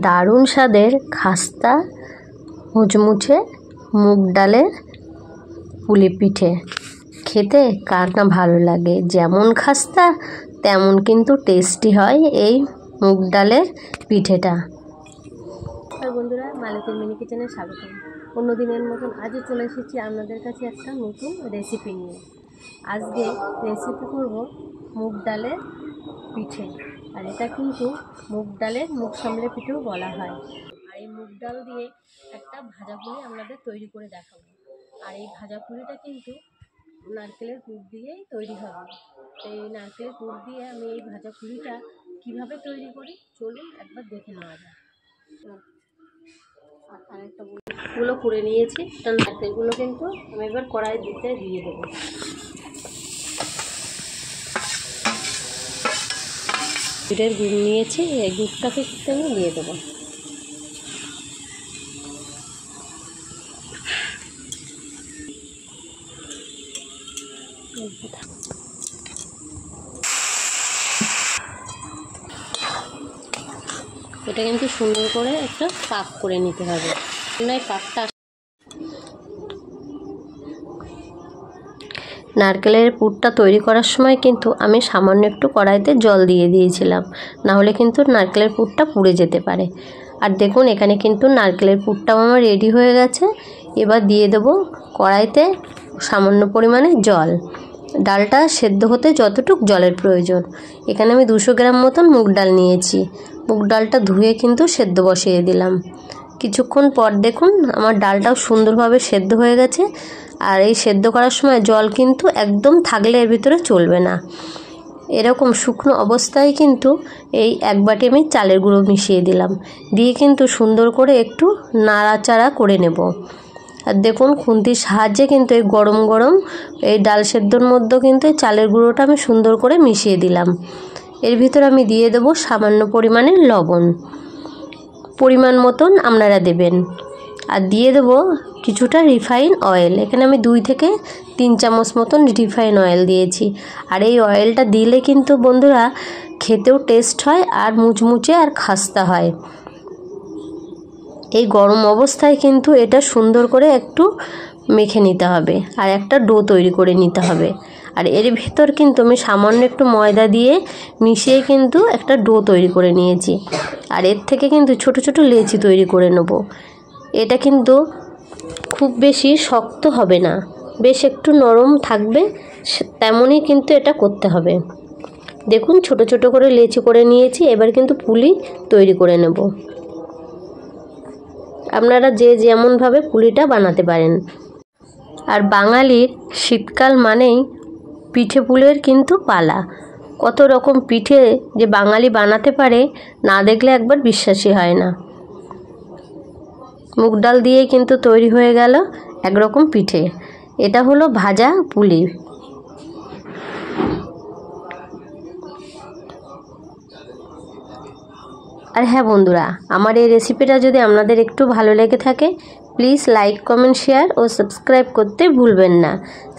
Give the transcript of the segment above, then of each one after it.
দারুণ স্বাদের খাস্তা মুচমুচে মুগ ডালের পুলি পিঠে খেতে কার না ভালো লাগে। যেমন খাস্তা তেমন কিন্তু টেস্টি হয় এই মুগ ডালের পিঠেটা। বন্ধুরা, মালতীর মিনি কিচেনে স্বাগত। অন্যদিনের মতন আজও চলে এসেছি আপনাদের কাছে একটা নতুন রেসিপি নিয়ে। আজকে রেসিপি করব মুগ ডালের পিঠে। আর এটা কিন্তু মুগ ডালের মুগ সামলে পিঠেও বলা হয়। আর এই মুগ ডাল দিয়ে একটা ভাজা পুলি আপনাদের তৈরি করে দেখাবো। আর এই ভাজা পুলিটা কিন্তু নারকেলের পুর দিয়েই তৈরি হবে। এই নারকেলের পুর দিয়ে আমি এই ভাজা পুলিটা কীভাবে তৈরি করি চলুন একবার দেখে নেওয়া যায়। আরেকটা গুলো করে নিয়েছি, নারকেলগুলো কিন্তু আমি এবার কড়াই দিতে দিয়ে দেবো। গুড়ের গুড় নিয়েছি, এই গুড়টাকে আমি দিয়ে দেবো। এটা কিন্তু সুন্দর করে একটা পাক করে নিতে হবে। পাকটা নারকেলের পুরটা তৈরি করার সময় কিন্তু আমি সামান্য একটু কড়াইতে জল দিয়ে দিয়েছিলাম, না হলে কিন্তু নারকেলের পুরটা পুড়ে যেতে পারে। আর দেখুন এখানে কিন্তু নারকেলের পুরটাও আমার রেডি হয়ে গেছে। এবার দিয়ে দেব কড়াইতে সামান্য পরিমাণে জল। ডালটা সেদ্ধ হতে যতটুকু জলের প্রয়োজন। এখানে আমি 200 গ্রাম মতন মুগ ডাল নিয়েছি। মুগ ডালটা ধুয়ে কিন্তু সেদ্ধ বসিয়ে দিলাম। কিছুক্ষণ পর দেখুন আমার ডালটাও সুন্দরভাবে সেদ্ধ হয়ে গেছে। আর এই সেদ্ধ করার সময় জল কিন্তু একদম থাকলে এর ভিতরে চলবে না। এরকম শুকনো অবস্থায় কিন্তু এই এক বাটি আমি চালের গুঁড়ো মিশিয়ে দিলাম। দিয়ে কিন্তু সুন্দর করে একটু নাড়াচাড়া করে নেব। আর দেখুন খুন্তির সাহায্যে কিন্তু এই গরম গরম এই ডাল সেদ্ধর মধ্যে কিন্তু এই চালের গুঁড়োটা আমি সুন্দর করে মিশিয়ে দিলাম। এর ভিতরে আমি দিয়ে দেব সামান্য পরিমাণে লবণ, পরিমাণ মতন আপনারা দেবেন। আর দিয়ে দেব কিছুটা রিফাইন অয়েল। এখানে আমি 2 থেকে 3 চামচ মতন রিফাইন অয়েল দিয়েছি। আর এই অয়েলটা দিলে কিন্তু বন্ধুরা খেতেও টেস্ট হয় আর মুচমুচে আর খাস্তা হয়। এই গরম অবস্থায় কিন্তু এটা সুন্দর করে একটু মেখে নিতে হবে আর একটা ডো তৈরি করে নিতে হবে। আর এর ভেতর কিন্তু আমি সামান্য একটু ময়দা দিয়ে মিশিয়ে কিন্তু একটা ডো তৈরি করে নিয়েছি। আর এর থেকে কিন্তু ছোট ছোট লেচি তৈরি করে নেব। এটা কিন্তু খুব বেশি শক্ত হবে না, বেশ একটু নরম থাকবে, তেমনই কিন্তু এটা করতে হবে। দেখুন ছোট ছোট করে লেচি করে নিয়েছি। এবার কিন্তু পুলি তৈরি করে নেব। আপনারা যে যেমনভাবে পুলিটা বানাতে পারেন। আর বাঙালির শীতকাল মানেই পিঠে পুলির কিন্তু পালা। কত রকম পিঠে যে বাঙালি বানাতে পারে না দেখলে একবার বিশ্বাসই হয় না। মুগ ডাল দিয়ে কিন্তু তৈরি হয়ে গেল একরকম পিঠে। এটা হলো ভাজা পুলি। আর হ্যাঁ বন্ধুরা, আমার এই রেসিপিটা যদি আপনাদের একটু ভালো লেগে থাকে প্লিজ লাইক কমেন্ট শেয়ার ও সাবস্ক্রাইব করতে ভুলবেন না।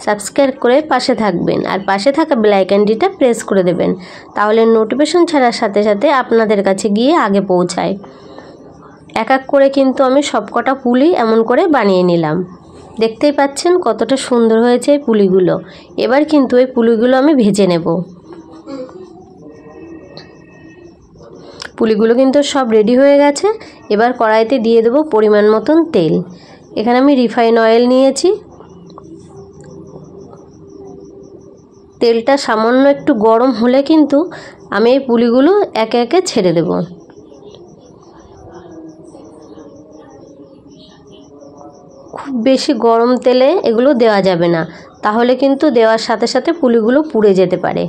সাবস্ক্রাইব করে পাশে থাকবেন আর পাশে থাকা বেল আইকনটিটা প্রেস করে দেবেন, তাহলে নোটিফিকেশন ছাড়ার সাথে সাথে আপনাদের কাছে গিয়ে আগে পৌঁছায়। এক এক করে কিন্তু আমি সবকটা পুলি এমন করে বানিয়ে নিলাম। দেখতেই পাচ্ছেন কতটা সুন্দর হয়েছে এই পুলিগুলো। এবার কিন্তু এই পুলিগুলো আমি ভেজে নেব। পুলিগুলো কিন্তু সব রেডি হয়ে গেছে। এবার কড়াইতে দিয়ে দেব পরিমাণ মতন তেল। এখানে আমি রিফাইন অয়েল নিয়েছি। তেলটা সামান্য একটু গরম হলে কিন্তু আমি এই পুলিগুলো একে একে ছেড়ে দেব। খুব বেশি গরম তেলে এগুলো দেওয়া যাবে না, তাহলে কিন্তু দেওয়ার সাথে সাথে পুলিগুলো পুড়ে যেতে পারে।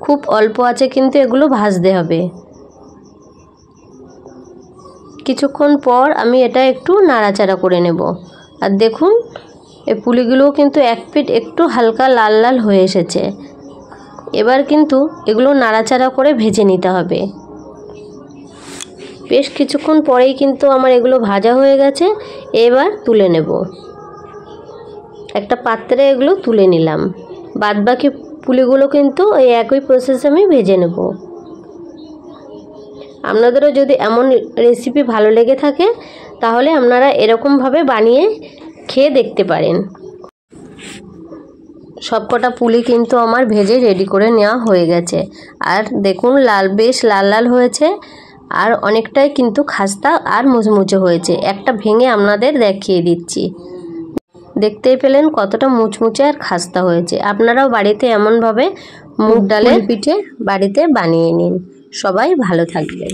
খুব অল্প আঁচে কিন্তু এগুলো ভাজতে হবে। কিছুক্ষণ পর আমি এটা একটু নাড়াচাড়া করে নেব। আর দেখুন এই পুলিগুলোও কিন্তু এক পিঠ একটু হালকা লাল লাল হয়ে এসেছে। এবার কিন্তু এগুলো নাড়াচাড়া করে ভেজে নিতে হবে। বেশ কিছুক্ষণ পরেই কিন্তু আমার এগুলো ভাজা হয়ে গেছে। এবার তুলে নেব। একটা পাত্রে এগুলো তুলে নিলাম। বাদবাকি পুলিগুলো কিন্তু এই একই প্রসেসে আমি ভেজে নেব। আপনাদেরও যদি এমন রেসিপি ভালো লেগে থাকে তাহলে আপনারা এরকমভাবে বানিয়ে খেয়ে দেখতে পারেন। সবকটা পুলি কিন্তু আমার ভেজে রেডি করে নেওয়া হয়ে গেছে। আর দেখুন বেশ লাল লাল হয়েছে, আর অনেকটাই কিন্তু খাস্তা আর মুচমুচে হয়েছে। একটা ভেঙে আপনাদের দেখিয়ে দিচ্ছি, দেখতেই পেলেন কতটা মুচমুচে আর খাস্তা হয়েছে। আপনারাও বাড়িতে এমনভাবে মুগ ডালের পিঠে বাড়িতে বানিয়ে নিন। সবাই ভালো থাকবেন।